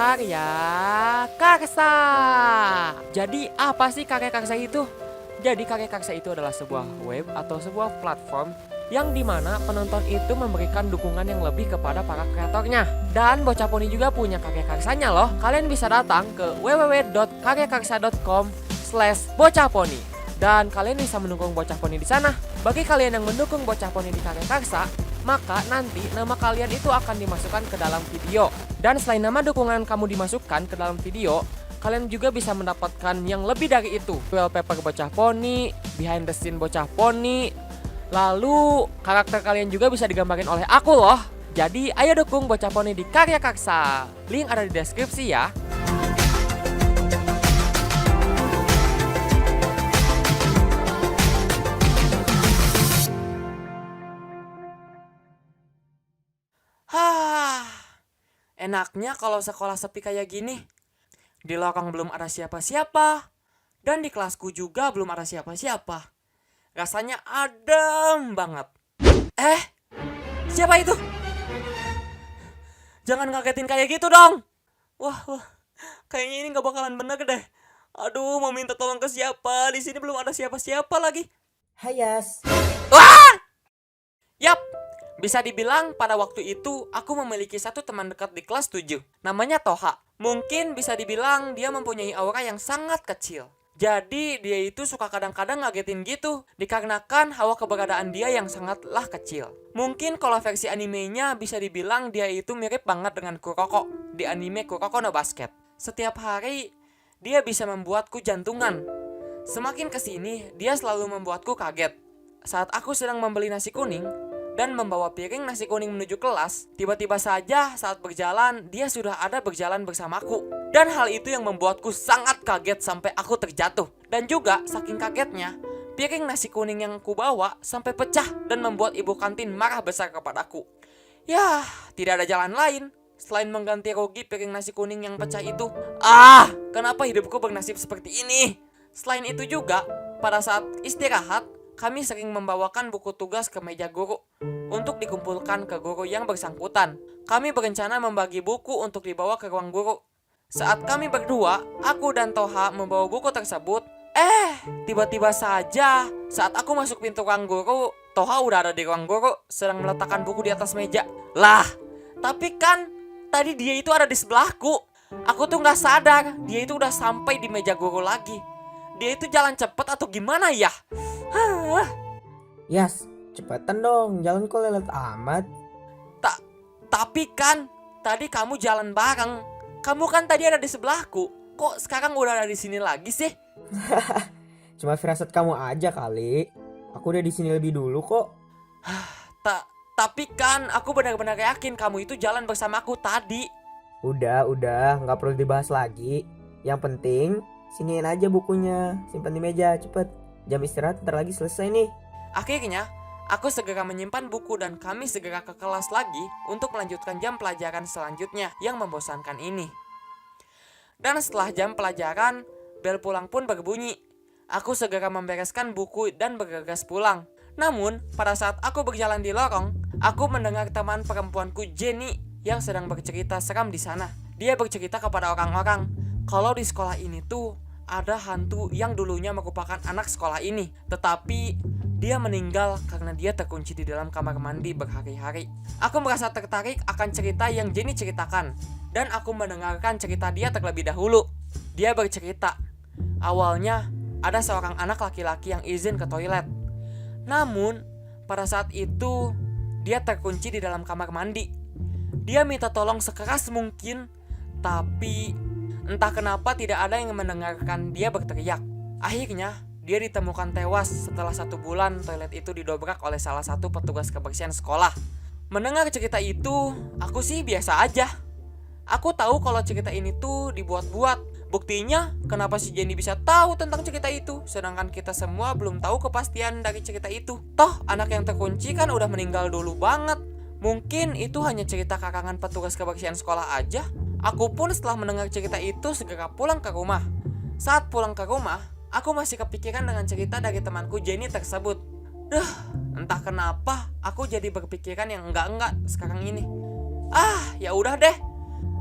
Karya Karsa. Jadi apa sih Karya Karsa itu? Jadi Karya Karsa itu adalah sebuah web atau sebuah platform yang dimana penonton itu memberikan dukungan yang lebih kepada para kreatornya. Dan Bocah Poni juga punya karya karsanya loh. Kalian bisa datang ke www.karyakarsa.com/bocahponi dan kalian bisa mendukung Bocah Poni di sana. Bagi kalian yang mendukung Bocah Poni di Karya Karsa, maka nanti nama kalian itu akan dimasukkan ke dalam video. Dan selain nama dukungan kamu dimasukkan ke dalam video, kalian juga bisa mendapatkan yang lebih dari itu. Wallpaper Bocah Poni, behind the scene Bocah Poni, lalu karakter kalian juga bisa digambarin oleh aku loh. Jadi ayo dukung Bocah Poni di Karya Karsa. Link ada di deskripsi ya. Enaknya kalau sekolah sepi kayak gini. Di lorong belum ada siapa-siapa, dan di kelasku juga belum ada siapa-siapa. Rasanya adem banget. Siapa itu? Jangan ngagetin kayak gitu dong. Wah, kayaknya ini gak bakalan bener deh. Aduh, mau minta tolong ke siapa? Di sini belum ada siapa-siapa lagi. Hai Yas. Wah! Yap, bisa dibilang pada waktu itu aku memiliki satu teman dekat di kelas 7. Namanya Toha. Mungkin bisa dibilang dia mempunyai aura yang sangat kecil. Jadi dia itu suka kadang-kadang ngagetin gitu, dikarenakan hawa keberadaan dia yang sangatlah kecil. Mungkin kalau versi animenya bisa dibilang dia itu mirip banget dengan Kuroko di anime Kuroko no Basket. Setiap hari dia bisa membuatku jantungan. Semakin kesini dia selalu membuatku kaget. Saat aku sedang membeli nasi kuning dan membawa piring nasi kuning menuju kelas, tiba-tiba saja saat berjalan, dia sudah ada berjalan bersamaku. Dan hal itu yang membuatku sangat kaget sampai aku terjatuh. Dan juga saking kagetnya, piring nasi kuning yang aku bawa sampai pecah dan membuat ibu kantin marah besar kepadaku. Yah, tidak ada jalan lain selain mengganti rugi piring nasi kuning yang pecah itu. Kenapa hidupku bernasib seperti ini? Selain itu juga, pada saat istirahat, kami sering membawakan buku tugas ke meja guru untuk dikumpulkan ke guru yang bersangkutan. Kami berencana membagi buku untuk dibawa ke ruang guru. Saat kami berdua, aku dan Toha membawa buku tersebut, tiba-tiba saja saat aku masuk pintu ruang guru, Toha udah ada di ruang guru sedang meletakkan buku di atas meja. Lah, tapi kan tadi dia itu ada di sebelahku. Aku tuh gak sadar dia itu udah sampai di meja guru lagi. Dia itu jalan cepet atau gimana ya? Yas, cepetan dong, jalan kok lelet amat. Tapi kan tadi kamu jalan bareng. Kamu kan tadi ada di sebelahku. Kok sekarang udah ada di sini lagi sih? Cuma firasat kamu aja kali. Aku udah di sini lebih dulu kok. Tapi kan aku benar-benar yakin kamu itu jalan bersamaku tadi. Udah, nggak perlu dibahas lagi. Yang penting siniin aja bukunya, simpan di meja, cepet. Jam istirahat ntar lagi selesai nih. Akhirnya, aku segera menyimpan buku dan kami segera ke kelas lagi untuk melanjutkan jam pelajaran selanjutnya yang membosankan ini. Dan setelah jam pelajaran, bel pulang pun berbunyi. Aku segera membereskan buku dan bergegas pulang. Namun, pada saat aku berjalan di lorong, aku mendengar teman perempuanku Jenny yang sedang bercerita seram di sana. Dia bercerita kepada orang-orang kalau di sekolah ini tuh ada hantu yang dulunya merupakan anak sekolah ini, tetapi dia meninggal karena dia terkunci di dalam kamar mandi berhari-hari. Aku merasa tertarik akan cerita yang Jenny ceritakan, dan aku mendengarkan cerita dia terlebih dahulu. Dia bercerita, awalnya ada seorang anak laki-laki yang izin ke toilet. Namun, pada saat itu, dia terkunci di dalam kamar mandi. Dia minta tolong sekeras mungkin, tapi entah kenapa tidak ada yang mendengarkan dia berteriak. Akhirnya, dia ditemukan tewas setelah 1 bulan toilet itu didobrak oleh salah satu petugas kebersihan sekolah. Mendengar cerita itu, aku sih biasa aja. Aku tahu kalau cerita ini tuh dibuat-buat. Buktinya, kenapa si Jenny bisa tahu tentang cerita itu, sedangkan kita semua belum tahu kepastian dari cerita itu. Toh, anak yang terkunci kan udah meninggal dulu banget. Mungkin itu hanya cerita karangan petugas kebersihan sekolah aja. Aku pun setelah mendengar cerita itu segera pulang ke rumah. Saat pulang ke rumah, aku masih kepikiran dengan cerita dari temanku Jenny tersebut. Entah kenapa aku jadi berpikiran yang enggak-enggak sekarang ini. Ya udah deh.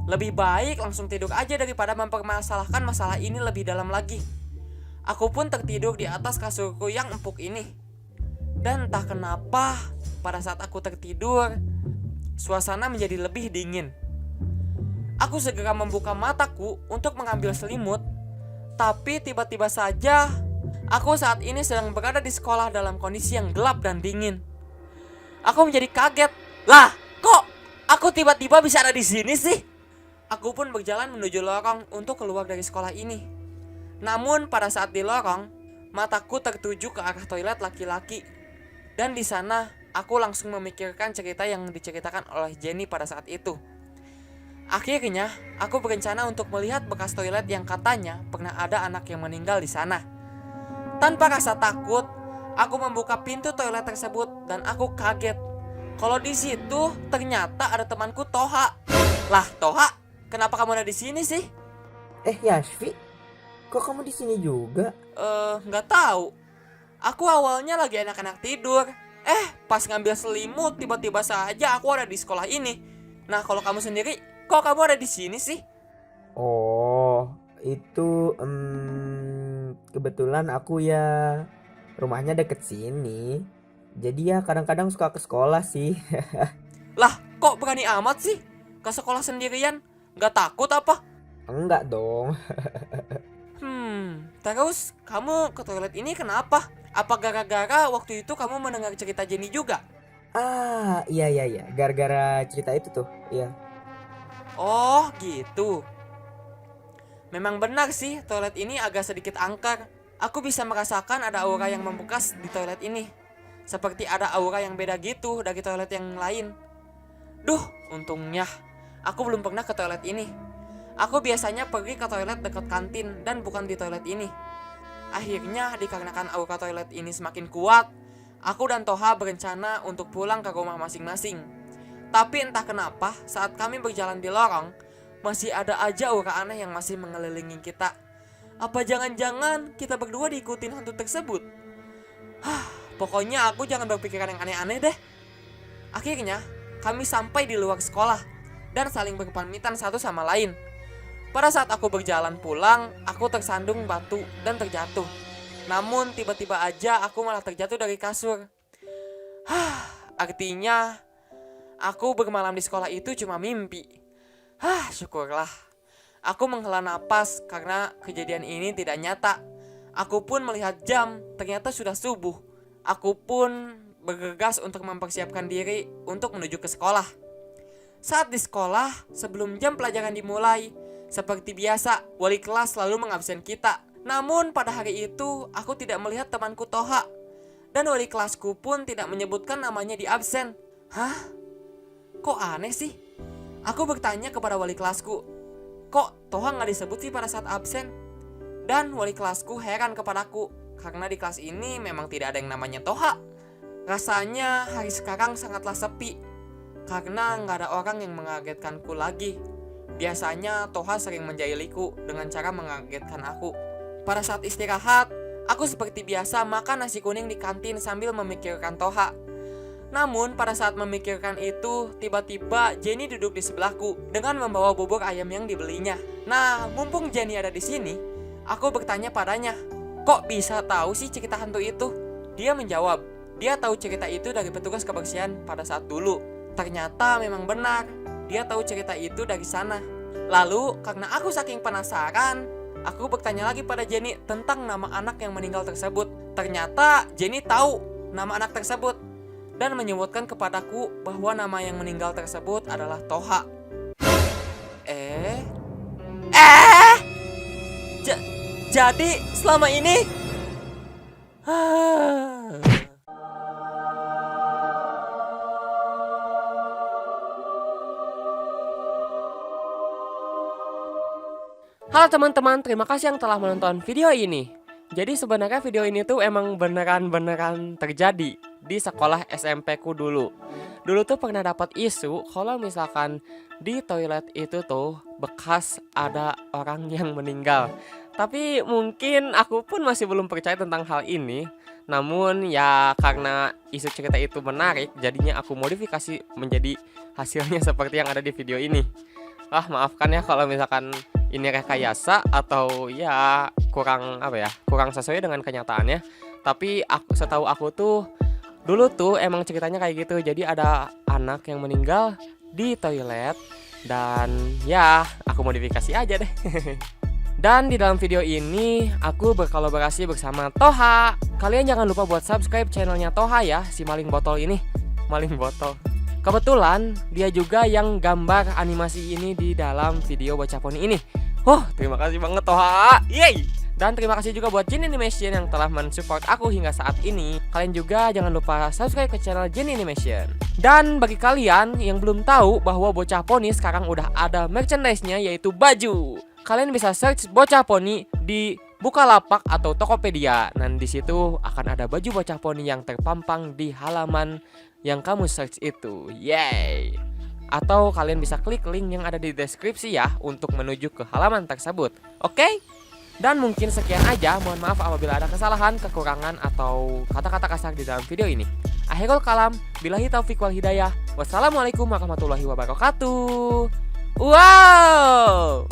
Lebih baik langsung tidur aja daripada mempermasalahkan masalah ini lebih dalam lagi. Aku pun tertidur di atas kasurku yang empuk ini. Dan entah kenapa, pada saat aku tertidur, suasana menjadi lebih dingin. Aku segera membuka mataku untuk mengambil selimut. Tapi tiba-tiba saja, aku saat ini sedang berada di sekolah dalam kondisi yang gelap dan dingin. Aku menjadi kaget. Lah, kok aku tiba-tiba bisa ada di sini sih? Aku pun berjalan menuju lorong untuk keluar dari sekolah ini. Namun pada saat di lorong, mataku tertuju ke arah toilet laki-laki. Dan di sana, aku langsung memikirkan cerita yang diceritakan oleh Jenny pada saat itu. Akhirnya, aku berencana untuk melihat bekas toilet yang katanya pernah ada anak yang meninggal di sana. Tanpa rasa takut, aku membuka pintu toilet tersebut dan aku kaget. Kalau di situ ternyata ada temanku Toha. Lah, Toha, kenapa kamu ada di sini sih? Yashvi, kok kamu di sini juga? Nggak tahu. Aku awalnya lagi enak-enak tidur. Pas ngambil selimut, tiba-tiba saja aku ada di sekolah ini. Nah, kalau kamu sendiri, kok kamu ada di sini sih? Oh, itu kebetulan aku ya rumahnya deket sini. Jadi ya kadang-kadang suka ke sekolah sih. Lah, kok berani amat sih? Ke sekolah sendirian? Nggak takut apa? Enggak dong. Terus kamu ke toilet ini kenapa? Apa gara-gara waktu itu kamu mendengar cerita Jenny juga? Iya. Gara-gara cerita itu tuh, iya. Oh, gitu. Memang benar sih, toilet ini agak sedikit angker. Aku bisa merasakan ada aura yang membekas di toilet ini. Seperti ada aura yang beda gitu dari toilet yang lain. Duh, untungnya aku belum pernah ke toilet ini. Aku biasanya pergi ke toilet dekat kantin dan bukan di toilet ini. Akhirnya dikarenakan aura toilet ini semakin kuat, aku dan Toha berencana untuk pulang ke rumah masing-masing. Tapi entah kenapa saat kami berjalan di lorong, masih ada aja aura aneh yang masih mengelilingi kita. Apa jangan-jangan kita berdua diikutin hantu tersebut? Pokoknya aku jangan berpikiran yang aneh-aneh deh. Akhirnya kami sampai di luar sekolah dan saling berpamitan satu sama lain. Pada saat aku berjalan pulang, aku tersandung batu dan terjatuh. Namun tiba-tiba aja aku malah terjatuh dari kasur. Artinya aku bermalam di sekolah itu cuma mimpi. Syukurlah. Aku menghela napas karena kejadian ini tidak nyata. Aku pun melihat jam, ternyata sudah subuh. Aku pun bergegas untuk mempersiapkan diri untuk menuju ke sekolah. Saat di sekolah, sebelum jam pelajaran dimulai, seperti biasa, wali kelas selalu mengabsen kita. Namun pada hari itu, aku tidak melihat temanku Toha. Dan wali kelasku pun tidak menyebutkan namanya di absen. Kok aneh sih? Aku bertanya kepada wali kelasku, kok Toha nggak disebut sih pada saat absen? Dan wali kelasku heran kepadaku, karena di kelas ini memang tidak ada yang namanya Toha. Rasanya hari sekarang sangatlah sepi, karena nggak ada orang yang mengagetkanku lagi. Biasanya Toha sering menjahiliku dengan cara mengagetkan aku. Pada saat istirahat, aku seperti biasa makan nasi kuning di kantin sambil memikirkan Toha. Namun pada saat memikirkan itu, tiba-tiba Jenny duduk di sebelahku dengan membawa bubur ayam yang dibelinya. Nah, mumpung Jenny ada di sini, aku bertanya padanya, kok bisa tahu sih cerita hantu itu? Dia menjawab, dia tahu cerita itu dari petugas kebersihan pada saat dulu. Ternyata memang benar, dia tahu cerita itu dari sana. Lalu, karena aku saking penasaran, aku bertanya lagi pada Jenny tentang nama anak yang meninggal tersebut. Ternyata Jenny tahu nama anak tersebut dan menyebutkan kepadaku bahwa nama yang meninggal tersebut adalah Toha. Jadi selama ini Halo teman-teman, terima kasih yang telah menonton video ini. Jadi sebenarnya video ini tuh emang beneran terjadi di sekolah SMP ku dulu. Dulu tuh pernah dapat isu kalau misalkan di toilet itu tuh bekas ada orang yang meninggal. Tapi mungkin aku pun masih belum percaya tentang hal ini. Namun ya karena isu cerita itu menarik, jadinya aku modifikasi menjadi hasilnya seperti yang ada di video ini. Maafkan ya kalau misalkan ini rekayasa atau ya kurang sesuai dengan kenyataannya. Tapi setahu aku tuh dulu tuh emang ceritanya kayak gitu. Jadi ada anak yang meninggal di toilet dan ya aku modifikasi aja deh. Dan di dalam video ini aku berkolaborasi bersama Toha. Kalian jangan lupa buat subscribe channelnya Toha ya, si maling botol ini. Maling botol. Kebetulan dia juga yang gambar animasi ini di dalam video Bocah Poni ini. Terima kasih banget Toha. Yeay! Dan terima kasih juga buat Jin Animation yang telah mensupport aku hingga saat ini. Kalian juga jangan lupa subscribe ke channel Jin Animation. Dan bagi kalian yang belum tahu bahwa Bocah Poni sekarang udah ada merchandise-nya, yaitu baju. Kalian bisa search Bocah Poni di Bukalapak atau Tokopedia. Dan di situ akan ada baju Bocah Poni yang terpampang di halaman yang kamu search itu. Yeay! Atau kalian bisa klik link yang ada di deskripsi ya untuk menuju ke halaman tersebut. Oke? Dan mungkin sekian aja. Mohon maaf apabila ada kesalahan, kekurangan, atau kata-kata kasar di dalam video ini. Akhirul kalam, billahi taufiq wal hidayah. Wassalamualaikum warahmatullahi wabarakatuh. Wow!